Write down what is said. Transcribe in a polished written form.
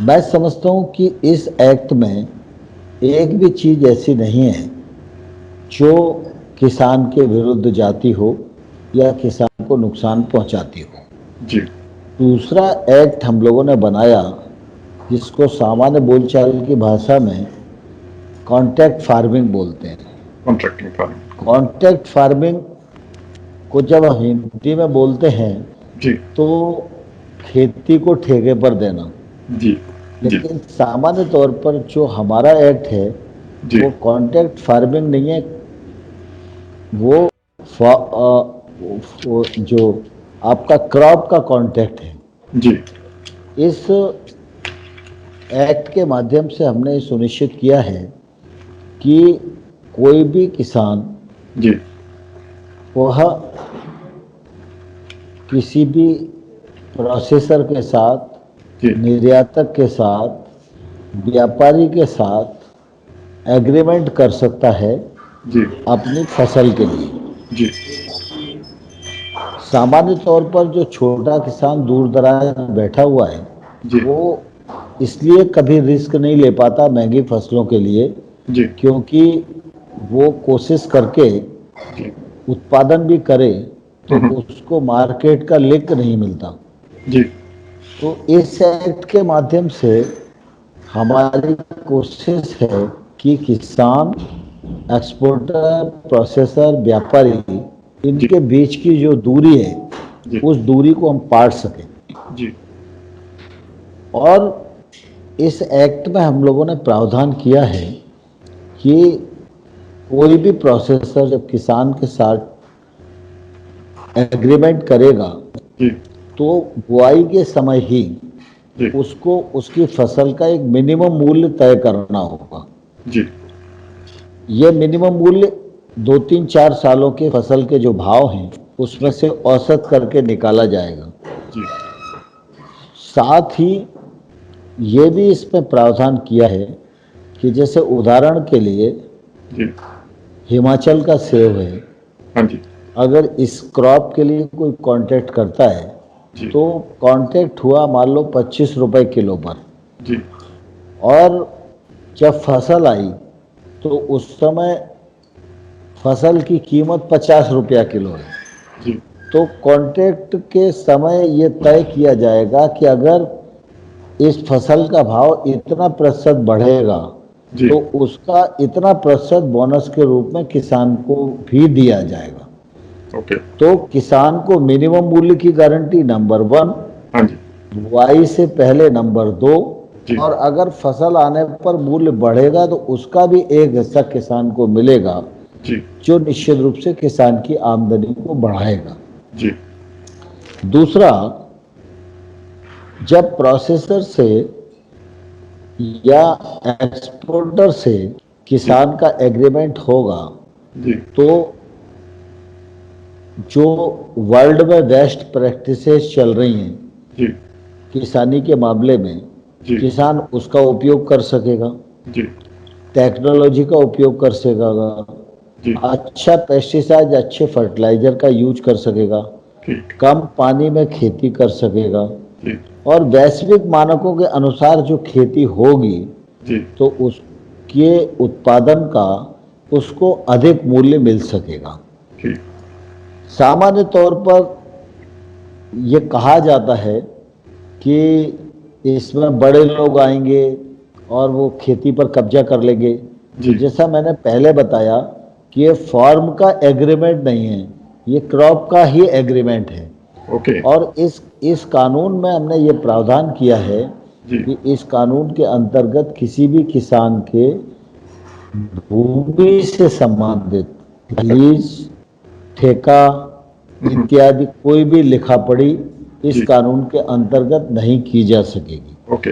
मैं समझता हूँ कि इस एक्ट में एक भी चीज ऐसी नहीं है जो किसान के विरुद्ध जाती हो या किसान को नुकसान पहुंचाती हो। जी। दूसरा एक्ट हम लोगों ने बनाया जिसको सामान्य बोलचाल की भाषा में कॉन्ट्रैक्ट फार्मिंग बोलते हैं। Contracting farming. कॉन्ट्रैक्ट फार्मिंग को जब हम हिंदी में बोलते हैं जी। तो खेती को ठेके पर देना। जी। जी। लेकिन सामान्य तौर पर जो हमारा एक्ट है जी। वो कॉन्ट्रैक्ट फार्मिंग नहीं है। वो वो जो आपका क्रॉप का कॉन्ट्रैक्ट है। जी। इस एक्ट के माध्यम से हमने सुनिश्चित किया है कि कोई भी किसान जी। वह किसी भी प्रोसेसर के साथ, जी। निर्यातक के साथ, व्यापारी के साथ एग्रीमेंट कर सकता है जी। अपनी फसल के लिए। जी। सामान्य तौर पर जो छोटा किसान दूर दराज में बैठा हुआ है जी। वो इसलिए कभी रिस्क नहीं ले पाता महंगी फसलों के लिए, जी। क्योंकि वो कोशिश करके जी। उत्पादन भी करे तो हम्म। उसको मार्केट का लिंक नहीं मिलता। जी। तो इस एक्ट के माध्यम से हमारी कोशिश है कि किसान, एक्सपोर्टर, प्रोसेसर, व्यापारी, जी। इनके बीच की जो दूरी है जी। उस दूरी को हम पाट सकें। जी। और इस एक्ट में हम लोगों ने प्रावधान किया है कि कोई भी प्रोसेसर जब किसान के साथ एग्रीमेंट करेगा जी। तो बुआई के समय ही जी। उसको उसकी फसल का एक मिनिमम मूल्य तय करना होगा। जी। ये मिनिमम मूल्य 2 3 4 सालों के फसल के जो भाव हैं उसमें जी। से औसत करके निकाला जाएगा। जी। साथ ही ये भी इसमें प्रावधान किया है कि जैसे उदाहरण के लिए जी। हिमाचल का सेब है, हाँ जी। अगर इस क्रॉप के लिए कोई कॉन्ट्रैक्ट करता है जी। तो कॉन्ट्रैक्ट हुआ मान लो 25 रुपए किलो पर, जी। और जब फसल आई तो उस समय फसल की कीमत 50 रुपया किलो है। जी। तो कॉन्ट्रैक्ट के समय ये तय किया जाएगा कि अगर इस फसल का भाव इतना प्रतिशत बढ़ेगा जी। तो उसका इतना प्रतिशत बोनस के रूप में किसान को भी दिया जाएगा। ओके। तो किसान को मिनिमम मूल्य की गारंटी नंबर 1, हाँ जी। बुआई से पहले नंबर 2, जी। और अगर फसल आने पर मूल्य बढ़ेगा तो उसका भी एक हिस्सा किसान को मिलेगा जी। जो निश्चित रूप से किसान की आमदनी को बढ़ाएगा। जी। दूसरा, जब प्रोसेसर से या एक्सपोर्टर से जी। किसान का एग्रीमेंट होगा जी। तो जो वर्ल्ड में बेस्ट प्रैक्टिसेस चल रही हैं जी। किसानी के मामले में, जी। किसान उसका उपयोग कर सकेगा, जी। टेक्नोलॉजी का उपयोग कर सकेगा, जी। अच्छा पेस्टिसाइड, अच्छे फर्टिलाइजर का यूज कर सकेगा, ठीक। कम पानी में खेती कर सकेगा, जी। और वैश्विक मानकों के अनुसार जो खेती होगी जी। तो उसके उत्पादन का उसको अधिक मूल्य मिल सकेगा। ठीक। सामान्य तौर पर ये कहा जाता है कि इसमें बड़े लोग आएंगे और वो खेती पर कब्जा कर लेंगे। तो जी। जैसा मैंने पहले बताया कि ये फॉर्म का एग्रीमेंट नहीं है, ये क्रॉप का ही एग्रीमेंट है। ओके। और इस कानून में हमने ये प्रावधान किया है जी। कि इस कानून के अंतर्गत किसी भी किसान के भूमि से संबंधित लीज, ठेका हम्म। इत्यादि कोई भी लिखा पढ़ी इस जी। कानून के अंतर्गत नहीं की जा सकेगी। ओके।